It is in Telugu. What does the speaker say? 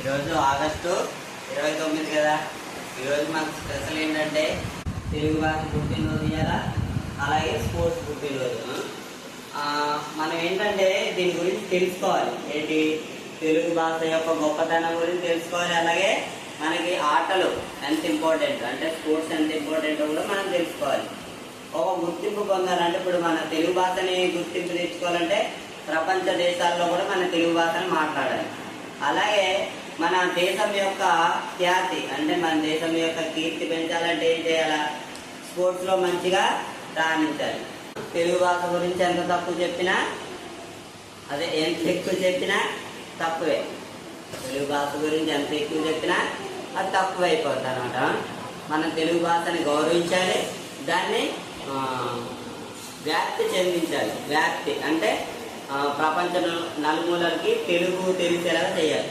ఈరోజు ఆగస్టు 29 కదా. ఈరోజు మనకు స్పెషల్ ఏంటంటే తెలుగు భాష పుట్టినరోజు ఇవ్వాలా, అలాగే స్పోర్ట్స్ పుట్టినరోజు. మనం ఏంటంటే దీని గురించి తెలుసుకోవాలి. ఏంటి, తెలుగు భాష యొక్క గొప్పతనం గురించి తెలుసుకోవాలి. అలాగే మనకి ఆటలు ఎంత ఇంపార్టెంట్, అంటే స్పోర్ట్స్ ఎంత ఇంపార్టెంట్ కూడా మనం తెలుసుకోవాలి. ఒక గుర్తింపు పొందాలంటే, ఇప్పుడు మన తెలుగు భాషని గుర్తింపు తెచ్చుకోవాలంటే ప్రపంచ దేశాల్లో కూడా మన తెలుగు భాషను మాట్లాడాలి. అలాగే మన దేశం యొక్క ఖ్యాతి, అంటే మన దేశం యొక్క కీర్తి పెంచాలంటే ఏం చేయాలా, స్పోర్ట్స్లో మంచిగా రాణించాలి. తెలుగు భాష గురించి ఎంత తక్కువ చెప్పినా, అదే ఎంత ఎక్కువ చెప్పినా తక్కువే. తెలుగు భాష గురించి ఎంత ఎక్కువ చెప్పినా అది తక్కువ అయిపోతుంది అనమాట. మనం తెలుగు భాషని గౌరవించాలి, దాన్ని వ్యాప్తి చెందించాలి. వ్యాప్తి అంటే ప్రపంచ నలుమూలలకి తెలుగు తెలిసేలా చేయాలి.